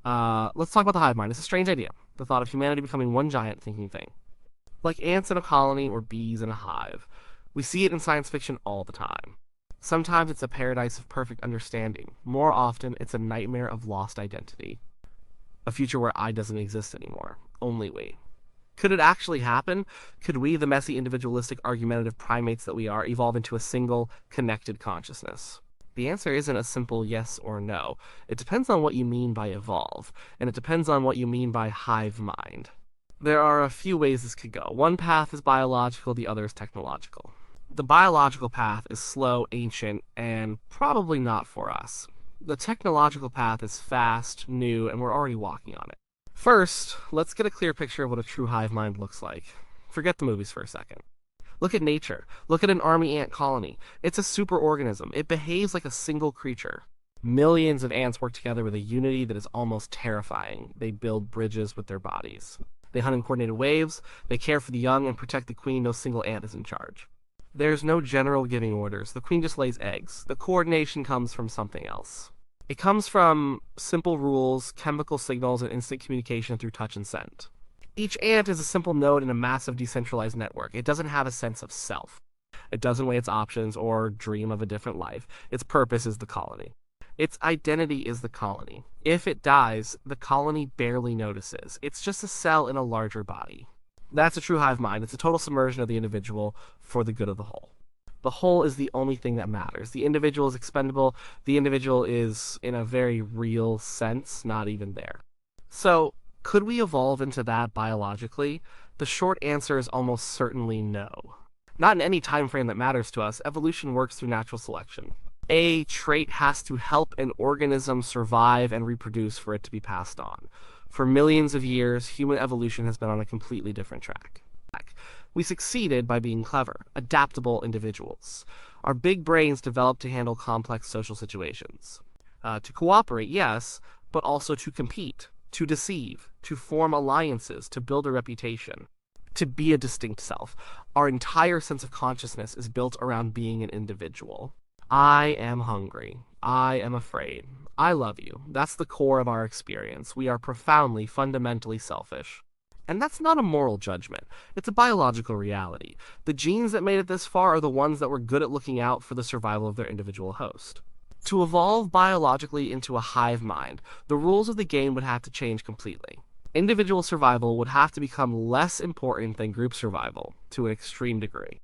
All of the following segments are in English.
Let's talk about the hive mind. It's a strange idea, the thought of humanity becoming one giant thinking thing. Like ants in a colony or bees in a hive. We see it in science fiction all the time. Sometimes it's a paradise of perfect understanding. More often, it's a nightmare of lost identity. A future where I doesn't exist anymore. Only we. Could it actually happen? Could we, the messy, individualistic, argumentative primates that we are, evolve into a single, connected consciousness? The answer isn't a simple yes or no. It depends on what you mean by evolve, and it depends on what you mean by hive mind. There are a few ways this could go. One path is biological, the other is technological. The biological path is slow, ancient, and probably not for us. The technological path is fast, new, and we're already walking on it. First, let's get a clear picture of what a true hive mind looks like. Forget the movies for a second. Look at nature. Look at an army ant colony. It's a superorganism. It behaves like a single creature. Millions of ants work together with a unity that is almost terrifying. They build bridges with their bodies. They hunt in coordinated waves. They care for the young and protect the queen. No single ant is in charge. There's no general giving orders. The queen just lays eggs. The coordination comes from something else. It comes from simple rules, chemical signals, and instant communication through touch and scent. Each ant is a simple node in a massive decentralized network. It doesn't have a sense of self. It doesn't weigh its options or dream of a different life. Its purpose is the colony. Its identity is the colony. If it dies, the colony barely notices. It's just a cell in a larger body. That's a true hive mind. It's a total submersion of the individual for the good of the whole. The whole is the only thing that matters. The individual is expendable. The individual is, in a very real sense, not even there. So, could we evolve into that biologically? The short answer is almost certainly no. Not in any time frame that matters to us. Evolution works through natural selection. A trait has to help an organism survive and reproduce for it to be passed on. For millions of years, human evolution has been on a completely different track. We succeeded by being clever, adaptable individuals. Our big brains developed to handle complex social situations. To cooperate, yes, but also to compete, to deceive, to form alliances, to build a reputation, to be a distinct self. Our entire sense of consciousness is built around being an individual. I am hungry. I am afraid. I love you. That's the core of our experience. We are profoundly, fundamentally selfish. And that's not a moral judgment. It's a biological reality. The genes that made it this far are the ones that were good at looking out for the survival of their individual host. To evolve biologically into a hive mind, the rules of the game would have to change completely. Individual survival would have to become less important than group survival, to an extreme degree.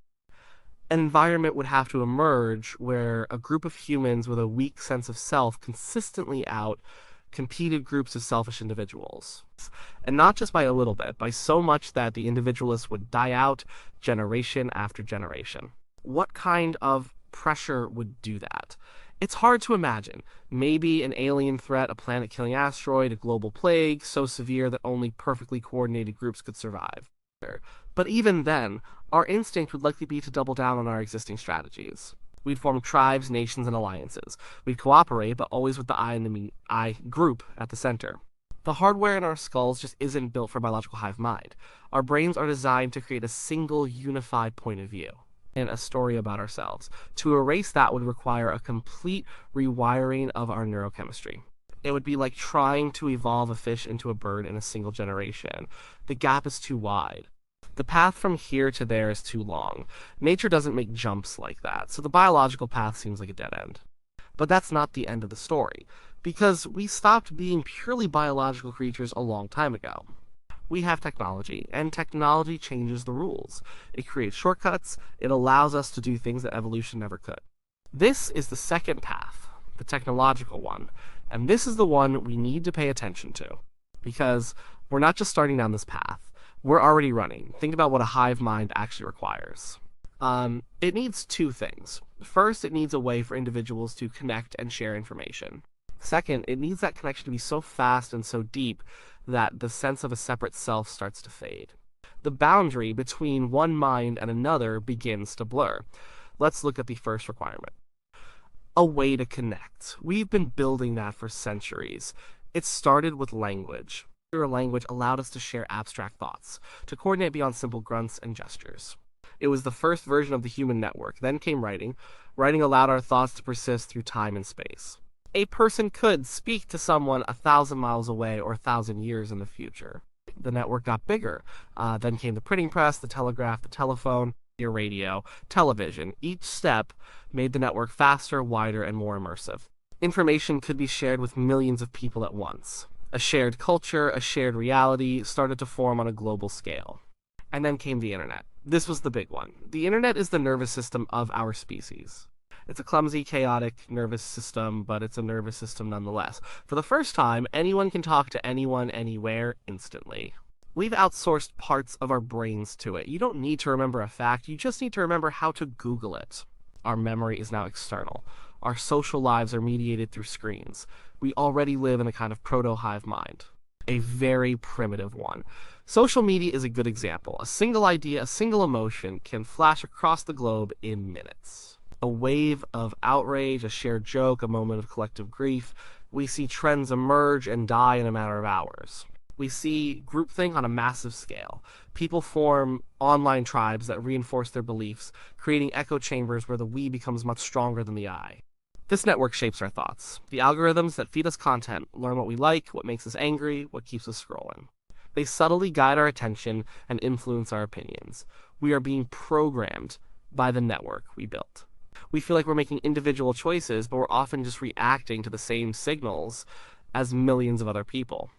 An environment would have to emerge where a group of humans with a weak sense of self consistently competed groups of selfish individuals. And not just by a little bit, by so much that the individualists would die out generation after generation. What kind of pressure would do that? It's hard to imagine. Maybe an alien threat, a planet-killing asteroid, a global plague, so severe that only perfectly coordinated groups could survive. But even then, our instinct would likely be to double down on our existing strategies. We'd form tribes, nations, and alliances. We'd cooperate, but always with the I group at the center. The hardware in our skulls just isn't built for biological hive mind. Our brains are designed to create a single, unified point of view and a story about ourselves. To erase that would require a complete rewiring of our neurochemistry. It would be like trying to evolve a fish into a bird in a single generation. The gap is too wide. The path from here to there is too long. Nature doesn't make jumps like that, so the biological path seems like a dead end. But that's not the end of the story, because we stopped being purely biological creatures a long time ago. We have technology, and technology changes the rules. It creates shortcuts, it allows us to do things that evolution never could. This is the second path, the technological one, and this is the one we need to pay attention to, because we're not just starting down this path. We're already running. Think about what a hive mind actually requires. It needs two things. First, it needs a way for individuals to connect and share information. Second, it needs that connection to be so fast and so deep that the sense of a separate self starts to fade. The boundary between one mind and another begins to blur. Let's look at the first requirement. A way to connect. We've been building that for centuries. It started with language. Language allowed us to share abstract thoughts, to coordinate beyond simple grunts and gestures. It was the first version of the human network. Then came writing. Writing allowed our thoughts to persist through time and space. A person could speak to someone 1,000 miles away or 1,000 years in the future. The network got bigger. Then came the printing press, the telegraph, the telephone, your radio, television. Each step made the network faster, wider, and more immersive. Information could be shared with millions of people at once. A shared culture, a shared reality started to form on a global scale. And then came the internet. This was the big one. The internet is the nervous system of our species. It's a clumsy, chaotic nervous system, but it's a nervous system nonetheless. For the first time, anyone can talk to anyone, anywhere, instantly. We've outsourced parts of our brains to it. You don't need to remember a fact, you just need to remember how to Google it. Our memory is now external. Our social lives are mediated through screens. We already live in a kind of proto-hive mind. A very primitive one. Social media is a good example. A single idea, a single emotion can flash across the globe in minutes. A wave of outrage, a shared joke, a moment of collective grief. We see trends emerge and die in a matter of hours. We see groupthink on a massive scale. People form online tribes that reinforce their beliefs, creating echo chambers where the we becomes much stronger than the I. This network shapes our thoughts. The algorithms that feed us content learn what we like, what makes us angry, what keeps us scrolling. They subtly guide our attention and influence our opinions. We are being programmed by the network we built. We feel like we're making individual choices, but we're often just reacting to the same signals as millions of other people.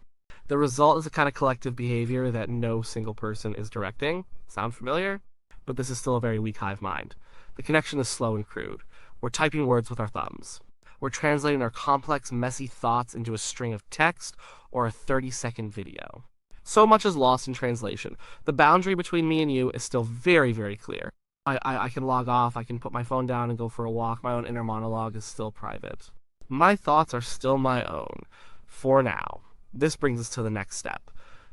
The result is a kind of collective behavior that no single person is directing. Sound familiar? But this is still a very weak hive mind. The connection is slow and crude. We're typing words with our thumbs. We're translating our complex, messy thoughts into a string of text or a 30-second video. So much is lost in translation. The boundary between me and you is still very, very clear. I can log off, I can put my phone down and go for a walk. My own inner monologue is still private. My thoughts are still my own. For now. This brings us to the next step.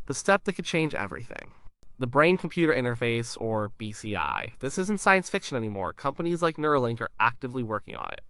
The step that could change everything. The brain-computer interface, or BCI. This isn't science fiction anymore. Companies like Neuralink are actively working on it.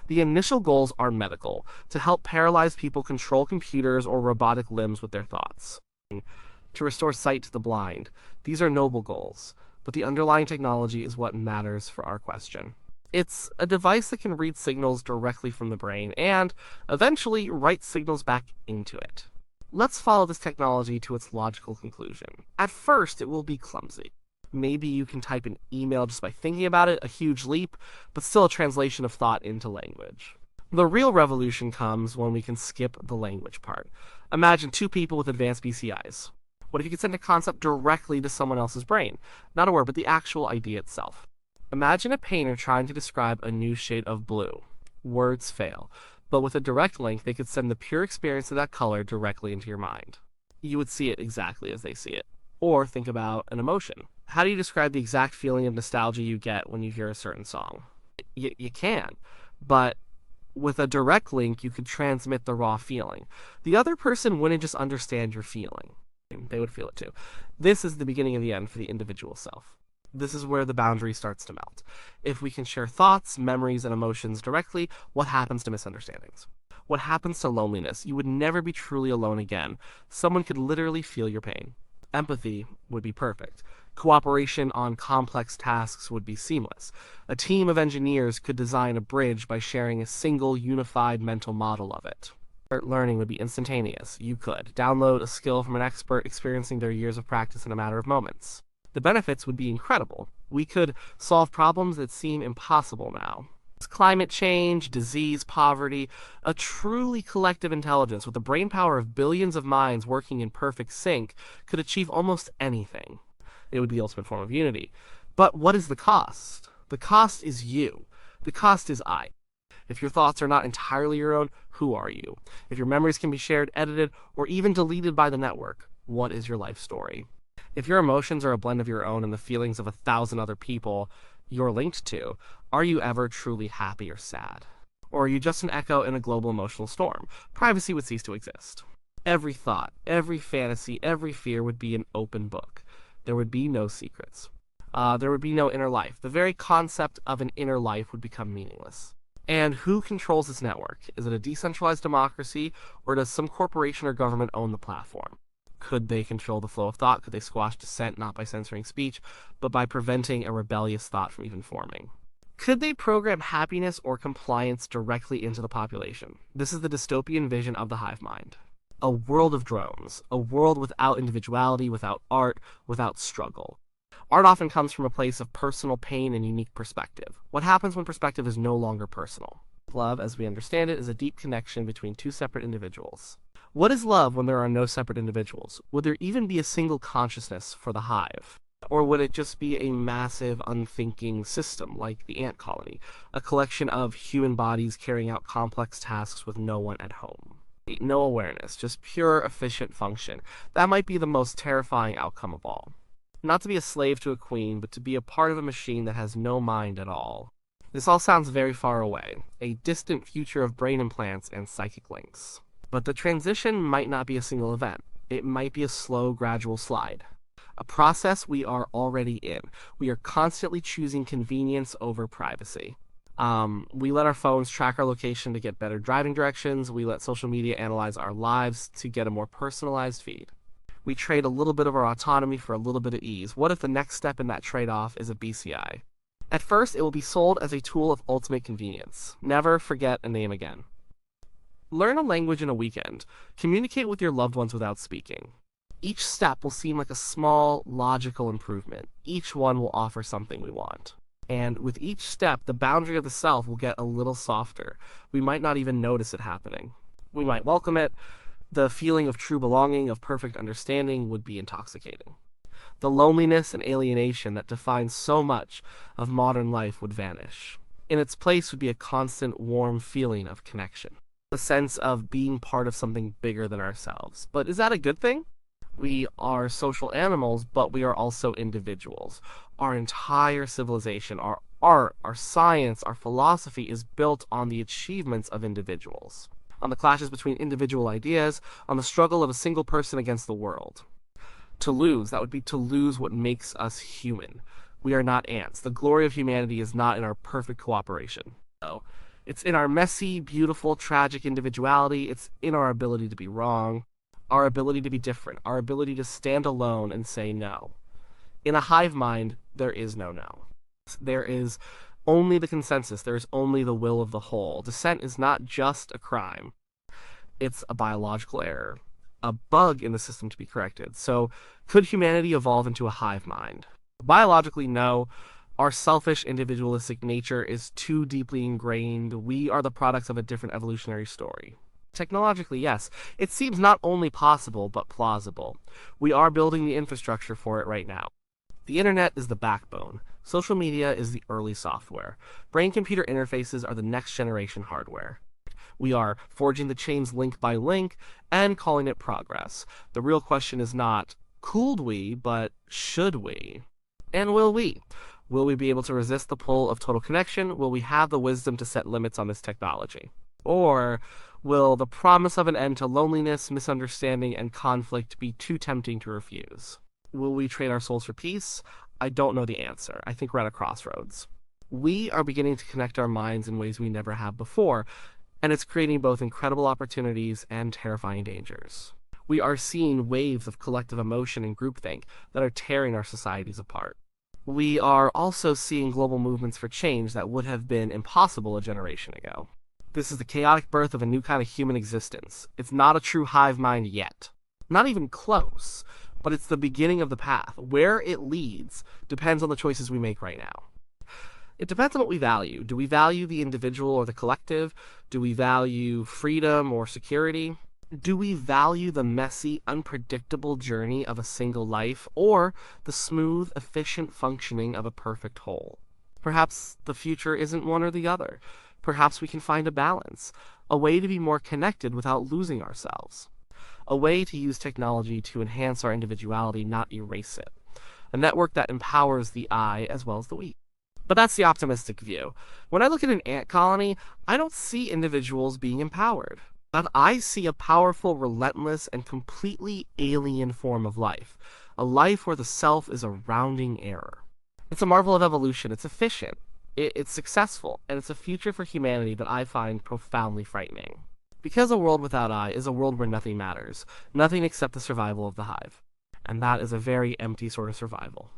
The initial goals are medical, to help paralyzed people control computers or robotic limbs with their thoughts. To restore sight to the blind. These are noble goals, but the underlying technology is what matters for our question. It's a device that can read signals directly from the brain and, eventually, write signals back into it. Let's follow this technology to its logical conclusion. At first, it will be clumsy. Maybe you can type an email just by thinking about it, a huge leap, but still a translation of thought into language. The real revolution comes when we can skip the language part. Imagine two people with advanced BCIs. What if you could send a concept directly to someone else's brain? Not a word, but the actual idea itself. Imagine a painter trying to describe a new shade of blue. Words fail. But with a direct link, they could send the pure experience of that color directly into your mind. You would see it exactly as they see it. Or think about an emotion. How do you describe the exact feeling of nostalgia you get when you hear a certain song? You can, but with a direct link, you could transmit the raw feeling. The other person wouldn't just understand your feeling. They would feel it too. This is the beginning of the end for the individual self. This is where the boundary starts to melt. If we can share thoughts, memories, and emotions directly, what happens to misunderstandings? What happens to loneliness? You would never be truly alone again. Someone could literally feel your pain. Empathy would be perfect. Cooperation on complex tasks would be seamless. A team of engineers could design a bridge by sharing a single, unified mental model of it. Learning would be instantaneous. You could download a skill from an expert experiencing their years of practice in a matter of moments. The benefits would be incredible. We could solve problems that seem impossible now. Climate change, disease, poverty, a truly collective intelligence with the brainpower of billions of minds working in perfect sync could achieve almost anything. It would be the ultimate form of unity. But what is the cost? The cost is you. The cost is I. If your thoughts are not entirely your own, who are you? If your memories can be shared, edited, or even deleted by the network, what is your life story? If your emotions are a blend of your own and the feelings of 1,000 other people you're linked to, are you ever truly happy or sad? Or are you just an echo in a global emotional storm? Privacy would cease to exist. Every thought, every fantasy, every fear would be an open book. There would be no secrets. There would be no inner life. The very concept of an inner life would become meaningless. And who controls this network? Is it a decentralized democracy, or does some corporation or government own the platform? Could they control the flow of thought? Could they squash dissent not by censoring speech, but by preventing a rebellious thought from even forming? Could they program happiness or compliance directly into the population? This is the dystopian vision of the hive mind. A world of drones, a world without individuality, without art, without struggle. Art often comes from a place of personal pain and unique perspective. What happens when perspective is no longer personal? Love, as we understand it, is a deep connection between two separate individuals. What is love when there are no separate individuals? Would there even be a single consciousness for the hive? Or would it just be a massive, unthinking system like the ant colony, a collection of human bodies carrying out complex tasks with no one at home? No awareness, just pure, efficient function. That might be the most terrifying outcome of all. Not to be a slave to a queen, but to be a part of a machine that has no mind at all. This all sounds very far away, a distant future of brain implants and psychic links. But the transition might not be a single event. It might be a slow, gradual slide. A process we are already in. We are constantly choosing convenience over privacy. We let our phones track our location to get better driving directions. We let social media analyze our lives to get a more personalized feed. We trade a little bit of our autonomy for a little bit of ease. What if the next step in that trade-off is a BCI? At first, it will be sold as a tool of ultimate convenience. Never forget a name again. Learn a language in a weekend. Communicate with your loved ones without speaking. Each step will seem like a small, logical improvement. Each one will offer something we want. And with each step, the boundary of the self will get a little softer. We might not even notice it happening. We might welcome it. The feeling of true belonging, of perfect understanding, would be intoxicating. The loneliness and alienation that defines so much of modern life would vanish. In its place would be a constant, warm feeling of connection. A sense of being part of something bigger than ourselves. But is that a good thing? We are social animals, but we are also individuals. Our entire civilization, our art, our science, our philosophy is built on the achievements of individuals, on the clashes between individual ideas, on the struggle of a single person against the world. To lose, that would be to lose what makes us human. We are not ants. The glory of humanity is not in our perfect cooperation. No. It's in our messy, beautiful, tragic individuality. It's in our ability to be wrong, our ability to be different, our ability to stand alone and say no. In a hive mind, there is no no. There is only the consensus. There is only the will of the whole. Dissent is not just a crime. It's a biological error, a bug in the system to be corrected. So, could humanity evolve into a hive mind? Biologically, no. Our selfish, individualistic nature is too deeply ingrained. We are the products of a different evolutionary story. Technologically, yes, it seems not only possible, but plausible. We are building the infrastructure for it right now. The internet is the backbone. Social media is the early software. Brain-computer interfaces are the next generation hardware. We are forging the chains link by link and calling it progress. The real question is not, could we, but should we? And will we? Will we be able to resist the pull of total connection? Will we have the wisdom to set limits on this technology? Or will the promise of an end to loneliness, misunderstanding, and conflict be too tempting to refuse? Will we trade our souls for peace? I don't know the answer. I think we're at a crossroads. We are beginning to connect our minds in ways we never have before, and it's creating both incredible opportunities and terrifying dangers. We are seeing waves of collective emotion and groupthink that are tearing our societies apart. We are also seeing global movements for change that would have been impossible a generation ago. This is the chaotic birth of a new kind of human existence. It's not a true hive mind yet. Not even close, but it's the beginning of the path. Where it leads depends on the choices we make right now. It depends on what we value. Do we value the individual or the collective? Do we value freedom or security? Do we value the messy, unpredictable journey of a single life, or the smooth, efficient functioning of a perfect whole? Perhaps the future isn't one or the other. Perhaps we can find a balance, a way to be more connected without losing ourselves, a way to use technology to enhance our individuality, not erase it, a network that empowers the I as well as the we. But that's the optimistic view. When I look at an ant colony, I don't see individuals being empowered. But I see a powerful, relentless, and completely alien form of life. A life where the self is a rounding error. It's a marvel of evolution. It's efficient. It's successful. And it's a future for humanity that I find profoundly frightening. Because a world without I is a world where nothing matters. Nothing except the survival of the hive. And that is a very empty sort of survival.